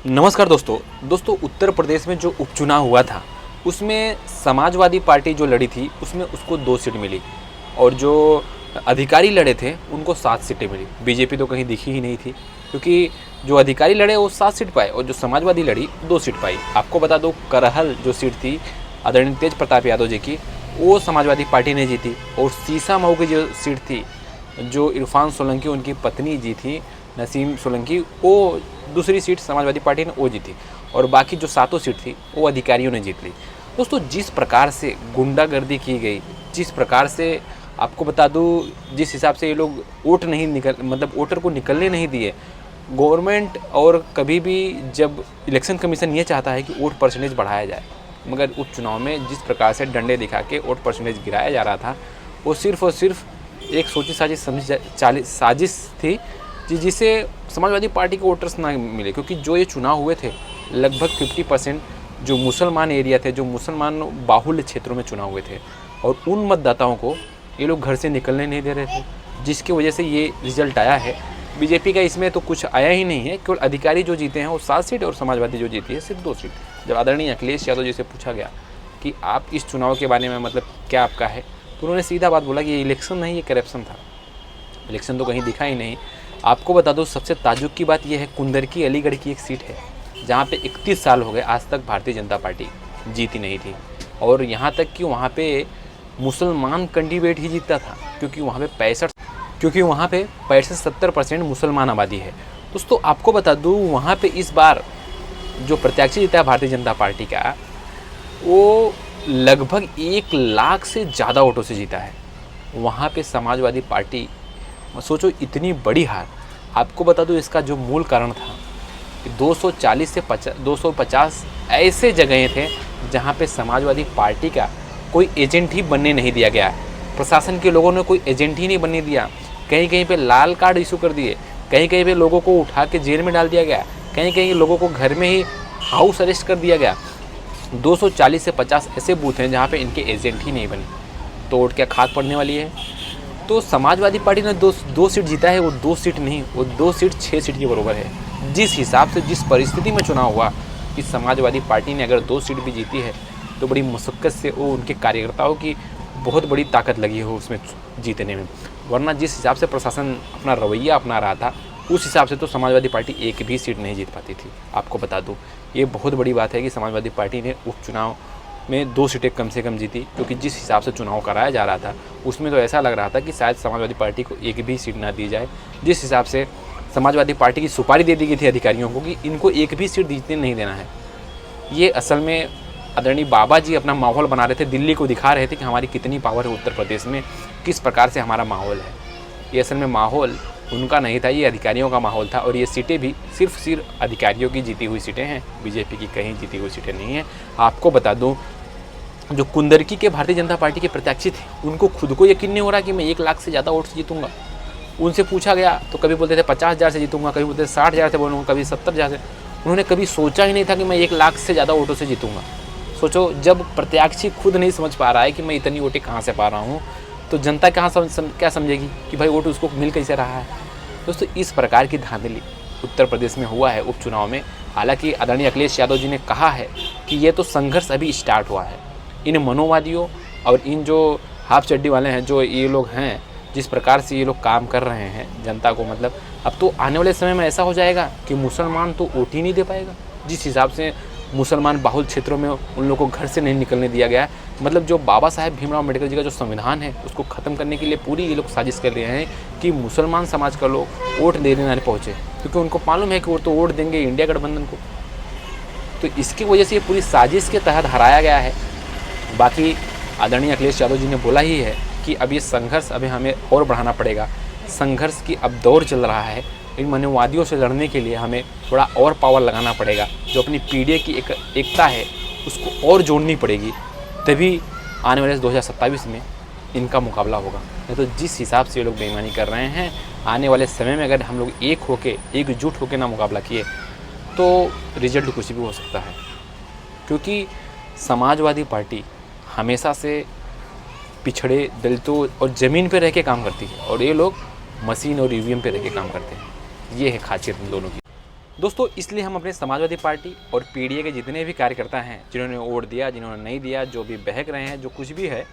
नमस्कार दोस्तों उत्तर प्रदेश में जो उपचुनाव हुआ था उसमें समाजवादी पार्टी जो लड़ी थी उसमें उसको 2 सीट मिली और जो अधिकारी लड़े थे उनको 7 सीटें मिली। बीजेपी तो कहीं दिखी ही नहीं थी क्योंकि जो अधिकारी लड़े वो 7 सीट पाए और जो समाजवादी लड़ी 2 सीट पाई। आपको बता दो करहल जो सीट थी आदरणीय तेज प्रताप यादव जी की वो समाजवादी पार्टी ने जीती और सीसामऊ की जो सीट थी जो इरफान सोलंकी उनकी पत्नी जी थी नसीम सोलंकी वो दूसरी सीट समाजवादी पार्टी ने वो जीती और बाकी जो 7 सीट थी वो अधिकारियों ने जीत ली। दोस्तों जिस प्रकार से गुंडागर्दी की गई, जिस प्रकार से आपको बता दूं जिस हिसाब से ये लोग वोट नहीं वोटर को निकलने नहीं दिए गवर्नमेंट, और कभी भी जब इलेक्शन कमीशन ये चाहता है कि वोट परसेंटेज बढ़ाया जाए मगर उपचुनाव में जिस प्रकार से डंडे दिखा के वोट परसेंटेज गिराया जा रहा था वो सिर्फ और सिर्फ एक सोची साजिश थी जिसे समाजवादी पार्टी के वोटर्स ना मिले। क्योंकि जो ये चुनाव हुए थे लगभग 50% जो मुसलमान एरिया थे, जो मुसलमान बाहुल्य क्षेत्रों में चुनाव हुए थे और उन मतदाताओं को ये लोग घर से निकलने नहीं दे रहे थे, जिसकी वजह से ये रिजल्ट आया है। बीजेपी का इसमें तो कुछ आया ही नहीं है, केवल अधिकारी जो जीते हैं वो 7 सीट और समाजवादी जो जीती है सिर्फ 2 सीट। जब आदरणीय अखिलेश यादव जी से पूछा गया कि आप इस चुनाव के बारे में क्या आपका है, तो उन्होंने सीधा बात बोला कि ये इलेक्शन नहीं, ये करप्शन था। इलेक्शन तो कहीं दिखा ही नहीं। आपको बता दो सबसे ताज्जुब की बात यह है कुंदरकी अलीगढ़ की एक सीट है जहाँ पे 31 साल हो गए आज तक भारतीय जनता पार्टी जीती नहीं थी और यहाँ तक कि वहाँ पे मुसलमान कैंडिडेट ही जीतता था क्योंकि वहाँ पे 65-70% मुसलमान आबादी है। दोस्तों आपको बता दूँ वहाँ पे इस बार जो प्रत्याशी जीता है भारतीय जनता पार्टी का वो लगभग 1 लाख से ज़्यादा वोटों से जीता है। वहाँ पे समाजवादी पार्टी सोचो इतनी बड़ी हार। आपको बता दूं इसका जो मूल कारण था कि 240 से 250 ऐसे जगहें थे जहां पे समाजवादी पार्टी का कोई एजेंट ही बनने नहीं दिया गया। प्रशासन के लोगों ने कोई एजेंट ही नहीं बनने दिया। कहीं कहीं पे लाल कार्ड इशू कर दिए, कहीं कहीं पे लोगों को उठा के जेल में डाल दिया गया, कहीं कहीं लोगों को घर में ही हाउस अरेस्ट कर दिया गया। 240 से 50 ऐसे बूथ हैं जहाँ पे इनके एजेंट ही नहीं बने। तो वोट क्या खाक पड़ने वाली है। तो समाजवादी पार्टी ने दो सीट जीता है, वो 2 सीट नहीं, वो 2 सीट 6 सीट के बराबर है। जिस हिसाब से जिस परिस्थिति में चुनाव हुआ कि समाजवादी पार्टी ने अगर 2 सीट भी जीती है तो बड़ी मुशक्क़त से वो उनके कार्यकर्ताओं की बहुत बड़ी ताकत लगी हो उसमें जीतने में, वरना जिस हिसाब से प्रशासन अपना रवैया अपना रहा था उस हिसाब से तो समाजवादी पार्टी एक भी सीट नहीं जीत पाती थी। आपको बता दूँ ये बहुत बड़ी बात है कि समाजवादी पार्टी ने उपचुनाव में 2 सीटें कम से कम जीती, क्योंकि जिस हिसाब से चुनाव कराया जा रहा था उसमें तो ऐसा लग रहा था कि शायद समाजवादी पार्टी को एक भी सीट ना दी जाए। जिस हिसाब से समाजवादी पार्टी की सुपारी दे दी गई थी अधिकारियों को कि इनको एक भी सीट जीतने नहीं देना है। ये असल में आदरणीय बाबा जी अपना माहौल बना रहे थे, दिल्ली को दिखा रहे थे कि हमारी कितनी पावर है उत्तर प्रदेश में, किस प्रकार से हमारा माहौल है। ये असल में माहौल उनका नहीं था, ये अधिकारियों का माहौल था और ये सीटें भी सिर्फ अधिकारियों की जीती हुई सीटें हैं, बीजेपी की कहीं जीती हुई सीटें नहीं हैं। आपको बता दूं जो कुंदरकी के भारतीय जनता पार्टी के प्रत्याशी थे उनको खुद को यकीन नहीं हो रहा कि मैं 1 लाख से ज़्यादा वोट से जीतूंगा। उनसे पूछा गया तो कभी बोलते थे 50,000 से जीतूंगा, कभी बोलते थे 60,000 से बोलूँगा, कभी 70,000 से। उन्होंने कभी सोचा ही नहीं था कि मैं 1 लाख से ज़्यादा वोटों से जीतूंगा। सोचो जब प्रत्याशी खुद नहीं समझ पा रहा है कि मैं इतनी वोटें कहाँ से पा रहा हूँ तो जनता क्या समझेगी कि भाई वोट उसको मिल कैसे रहा है। दोस्तों इस प्रकार की धांधली उत्तर प्रदेश में हुआ है उपचुनाव में। हालांकि आदरणीय अखिलेश यादव जी ने कहा है कि ये तो संघर्ष अभी स्टार्ट हुआ है। इन मनोवादियों और इन जो हाफ चड्डी वाले हैं जो ये लोग हैं, जिस प्रकार से ये लोग काम कर रहे हैं जनता को, अब तो आने वाले समय में ऐसा हो जाएगा कि मुसलमान तो वोट ही नहीं दे पाएगा। जिस हिसाब से मुसलमान बाहुल क्षेत्रों में उन लोगों को घर से नहीं निकलने दिया गया है, जो बाबा साहेब भीमराव अम्बेडकर जी का जो संविधान है उसको ख़त्म करने के लिए पूरी ये लोग साजिश कर रहे हैं कि मुसलमान समाज का लोग वोट देने ना पहुँचे, क्योंकि उनको मालूम है कि वो तो वोट देंगे इंडिया गठबंधन को। तो इसकी वजह से ये पूरी साजिश के तहत हराया गया है। बाकी आदरणीय अखिलेश यादव जी ने बोला ही है कि अब ये संघर्ष अभी हमें और बढ़ाना पड़ेगा। संघर्ष की अब दौर चल रहा है, इन मनोवादियों से लड़ने के लिए हमें थोड़ा और पावर लगाना पड़ेगा। जो अपनी पीढ़ी की एकता है उसको और जोड़नी पड़ेगी, तभी आने वाले 2027 में इनका मुकाबला होगा। नहीं तो जिस हिसाब से ये लोग बेईमानी कर रहे हैं, आने वाले समय में अगर हम लोग एकजुट होकर ना मुकाबला किए तो रिजल्ट कुछ भी हो सकता है। क्योंकि समाजवादी पार्टी हमेशा से पिछड़े दलितों और ज़मीन पे रह के काम करती है और ये लोग मशीन और ईवीएम पे रह के काम करते हैं। ये है खासियत इन दोनों की। दोस्तों इसलिए हम अपने समाजवादी पार्टी और पीडीए के जितने भी कार्यकर्ता हैं, जिन्होंने वोट दिया, जिन्होंने नहीं दिया, जो भी बहक रहे हैं, जो कुछ भी है,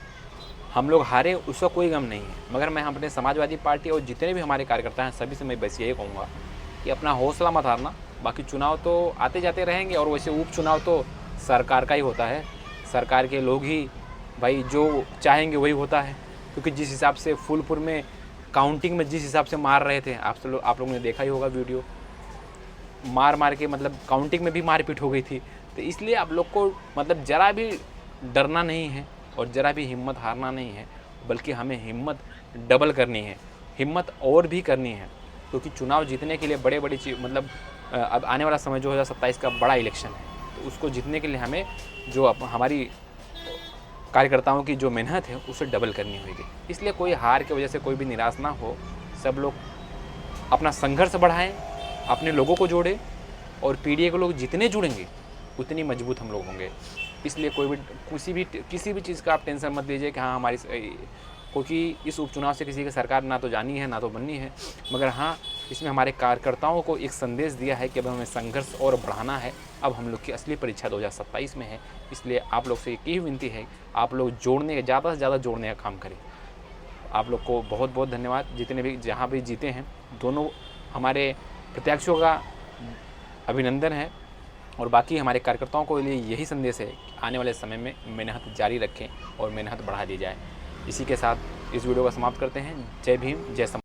हम लोग हारे उसका कोई गम नहीं है। मगर मैं अपने समाजवादी पार्टी और जितने भी हमारे कार्यकर्ता हैं सभी से मैं बस यही कहूँगा कि अपना हौसला मत हारना। बाकी चुनाव तो आते जाते रहेंगे और वैसे उपचुनाव तो सरकार का ही होता है, सरकार के लोग ही भाई जो चाहेंगे वही होता है। क्योंकि जिस हिसाब से फूलपुर में काउंटिंग में जिस हिसाब से मार रहे थे, आप लोगों ने देखा ही होगा वीडियो, मार के मतलब काउंटिंग में भी मारपीट हो गई थी। तो इसलिए आप लोग को मतलब ज़रा भी डरना नहीं है और ज़रा भी हिम्मत हारना नहीं है, बल्कि हमें हिम्मत डबल करनी है, हिम्मत और भी करनी है। क्योंकि चुनाव जीतने के लिए बड़ी चीज़ मतलब अब आने वाला समय 2027 का बड़ा इलेक्शन है, तो उसको जीतने के लिए हमें जो हमारी कार्यकर्ताओं की जो मेहनत है उसे डबल करनी होगी। इसलिए कोई हार की वजह से कोई भी निराश ना हो, सब लोग अपना संघर्ष बढ़ाएं, अपने लोगों को जोड़ें और पीडीए के लोग जितने जुड़ेंगे उतनी मजबूत हम लोग होंगे। इसलिए किसी भी चीज़ का आप टेंशन मत लीजिए कि हाँ हमारी, क्योंकि इस उपचुनाव से किसी की सरकार ना तो जानी है ना तो बननी है, मगर हाँ इसमें हमारे कार्यकर्ताओं को एक संदेश दिया है कि अब हमें संघर्ष और बढ़ाना है। अब हम लोग की असली परीक्षा 2027 में है। इसलिए आप लोग से एक ही विनती है, आप लोग ज़्यादा से ज़्यादा जोड़ने का काम करें। आप लोग को बहुत बहुत धन्यवाद, जितने भी जहाँ भी जीते हैं दोनों हमारे प्रत्याशियों का अभिनंदन है। और बाकी हमारे कार्यकर्ताओं को लिए यही संदेश है कि आने वाले समय में मेहनत जारी रखें और मेहनत बढ़ा दी जाए। इसी के साथ इस वीडियो को समाप्त करते हैं। जय भीम, जय